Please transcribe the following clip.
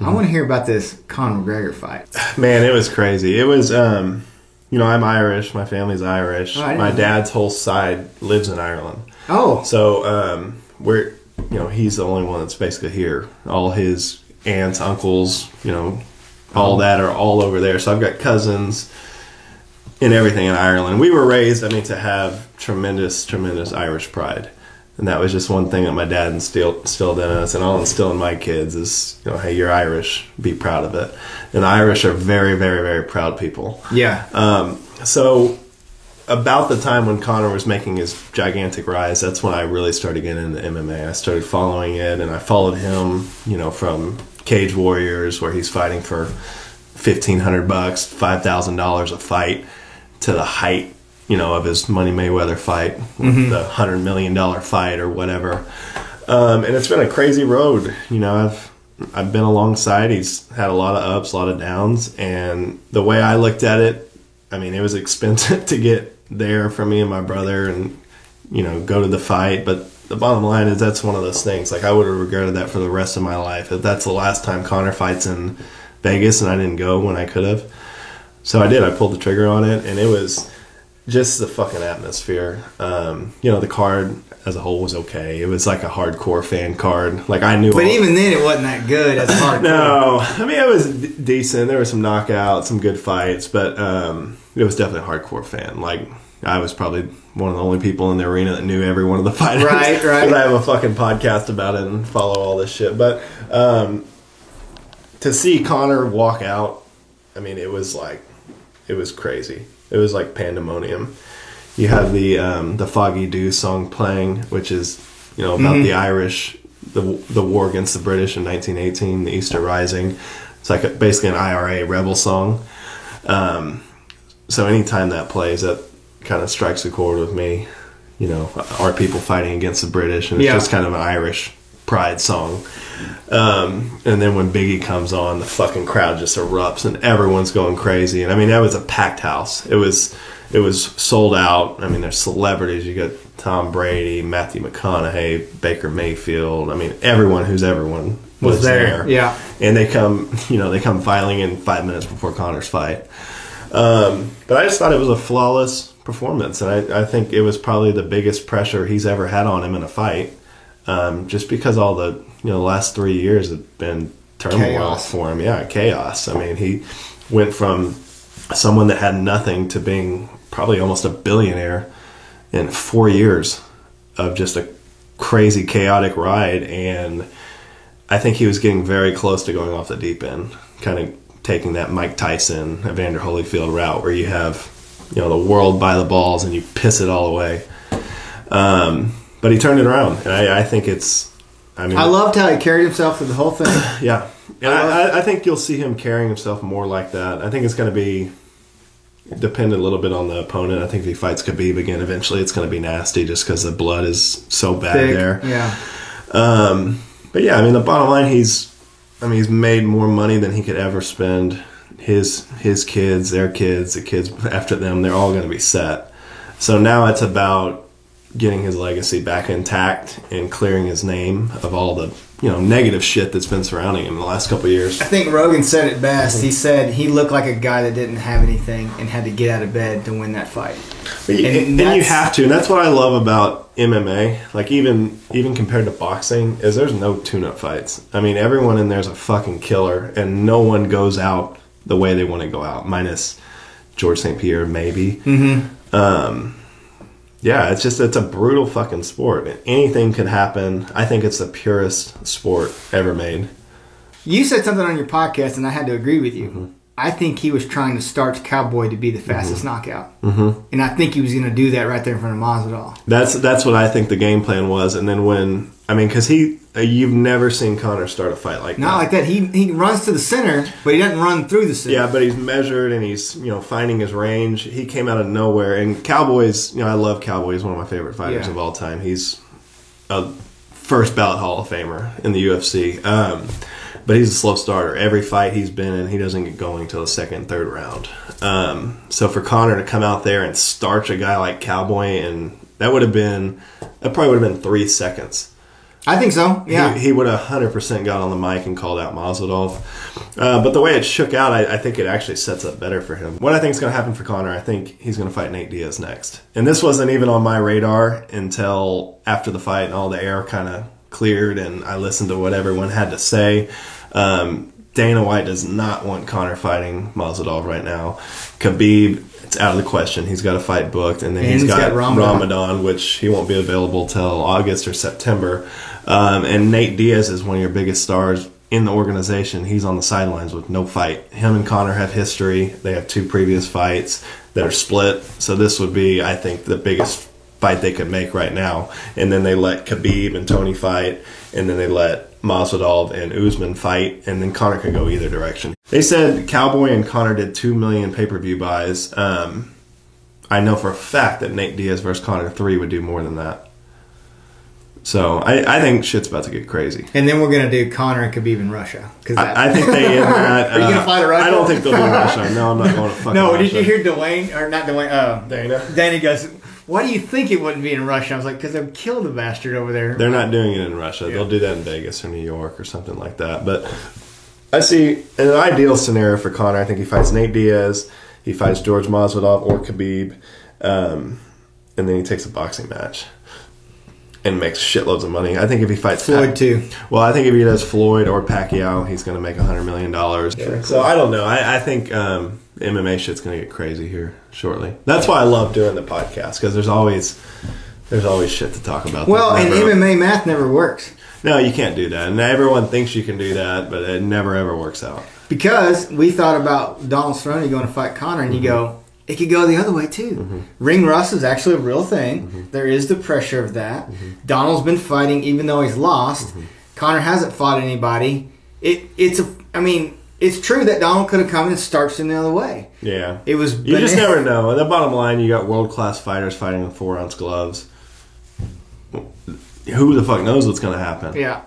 I want to hear about this Conor McGregor fight. Man, it was crazy. It was, I'm Irish. My family's Irish. Oh, my dad's whole side lives in Ireland. Oh. So, he's the only one that's basically here. All his aunts, uncles, all that are all over there. So I've got cousins and everything in Ireland. We were raised, to have tremendous, tremendous Irish pride. And that was just one thing that my dad instilled in us, and I'll instill in my kids is, hey, you're Irish, be proud of it. And the Irish are very, very, very proud people. Yeah. So about the time when Conor was making his gigantic rise, that's when I really started getting into MMA. I started following it, and I followed him, from Cage Warriors, where he's fighting for $1,500, $5,000 a fight, to the height of his Money Mayweather fight, the $100 million fight or whatever. And it's been a crazy road. I've been alongside. He's had a lot of ups, a lot of downs. And the way I looked at it, it was expensive to get there for me and my brother and, go to the fight. But the bottom line is that's one of those things. Like, I would have regretted that for the rest of my life. If that's the last time Conor fights in Vegas and I didn't go when I could have. So I did. I pulled the trigger on it, and it was just the fucking atmosphere. The card as a whole was okay. It was like a hardcore fan card. Like, I knew. But even then, it wasn't that good as a hardcore. No, it was decent. There were some knockouts, some good fights, but it was definitely a hardcore fan. Like, I was probably one of the only people in the arena that knew every one of the fighters. Right. Because I have a fucking podcast about it and follow all this shit. But to see Conor walk out, it was crazy. It was like pandemonium. You have the Foggy Dew song playing, which is about the Irish, the war against the British in 1918, the Easter Rising. It's like basically an IRA rebel song. So anytime that plays, that kind of strikes a chord with me. Our people fighting against the British, and it's just kind of an Irish pride song. And then when Biggie comes on, the fucking crowd just erupts and everyone's going crazy. And that was a packed house. It was sold out. There's celebrities. You got Tom Brady, Matthew McConaughey, Baker Mayfield. Everyone who's everyone was there. Yeah. And they come filing in 5 minutes before Conor's fight. But I just thought it was a flawless performance, and I think it was probably the biggest pressure he's ever had on him in a fight. Just because all the last 3 years have been turmoil for him. Yeah, chaos. He went from someone that had nothing to being probably almost a billionaire in 4 years of just a crazy, chaotic ride. And I think he was getting very close to going off the deep end, kind of taking that Mike Tyson, Evander Holyfield route where you have, the world by the balls and you piss it all away. But he turned it around, and I think it's. I loved how he carried himself through the whole thing. Yeah, and I think you'll see him carrying himself more like that. I think it's going to be dependent a little bit on the opponent. I think if he fights Khabib again, eventually it's going to be nasty, just because the blood is so bad there. Yeah. But yeah, the bottom line, he's made more money than he could ever spend. His kids, their kids, the kids after them, they're all going to be set. So now it's about getting his legacy back intact and clearing his name of all the negative shit that's been surrounding him in the last couple of years. I think Rogan said it best. He said he looked like a guy that didn't have anything and had to get out of bed to win that fight. And you have to, and that's what I love about MMA. Like even compared to boxing, is there's no tune-up fights. Everyone in there's a fucking killer, and no one goes out the way they want to go out, minus George St. Pierre maybe. Yeah, it's a brutal fucking sport. Anything could happen. I think it's the purest sport ever made. You said something on your podcast, and I had to agree with you. I think he was trying to start Cowboy to be the fastest knockout. And I think he was going to do that right there in front of Masvidal. That's what I think the game plan was. And then when, because you've never seen Conor start a fight like that. Not like that. He runs to the center, but he doesn't run through the center. Yeah, but he's measured and he's finding his range. He came out of nowhere. And Cowboy's, I love Cowboy. He's one of my favorite fighters of all time. He's a first ballot Hall of Famer in the UFC. But he's a slow starter. Every fight he's been in, he doesn't get going until the second, third round. So for Conor to come out there and starch a guy like Cowboy, and that probably would have been 3 seconds. I think so. Yeah, he would have 100% got on the mic and called out Masvidal. But the way it shook out, I think it actually sets up better for him. What I think is going to happen for Conor, I think he's going to fight Nate Diaz next. And this wasn't even on my radar until after the fight and all the air kind of cleared and I listened to what everyone had to say. Dana White does not want Conor fighting Masvidal right now. Khabib, it's out of the question. He's got a fight booked, and then he's got Ramadan, which he won't be available till August or September. And Nate Diaz is one of your biggest stars in the organization. He's on the sidelines with no fight. Him and Conor have history. They have 2 previous fights that are split. So this would be, I think, the biggest fight they could make right now. And then they let Khabib and Tony fight, and then they let Masvidal and Usman fight, and then Conor could go either direction. They said Cowboy and Conor did 2 million pay-per-view buys. I know for a fact that Nate Diaz versus Conor 3 would do more than that. So I think shit's about to get crazy. And then we're going to do Conor and Khabib in Russia. I think they end that. Are you going to fly to Russia? I don't think they'll do Russia. No, I'm not going to fucking No, Russia. did you hear Dwayne? Or not Dwayne. Dana. Dana goes, why do you think it wouldn't be in Russia? I was like, because they've killed the bastard over there. They're not doing it in Russia. Yeah. They'll do that in Vegas or New York or something like that. But I see an ideal scenario for Conor. I think he fights Nate Diaz, he fights George Masvidal or Khabib, and then he takes a boxing match and makes shitloads of money. I think if he fights Floyd too. Well, I think if he does Floyd or Pacquiao, he's going to make $100 million. Yeah, so I don't know. I think MMA shit's going to get crazy here shortly. That's why I love doing the podcast, because there's always shit to talk about. Well, and MMA math never works. No, you can't do that. And everyone thinks you can do that, but it never ever works out. Because we thought about Donald Cerrone going to fight Conor, and you go, it could go the other way too. Ring rust is actually a real thing. There is the pressure of that. Donald's been fighting even though he's lost. Conor hasn't fought anybody. It's true that Donald could have come and starched him the other way. Yeah. It was. You just never know. At the bottom line, you got world-class fighters fighting with 4-ounce gloves. Who the fuck knows what's going to happen? Yeah.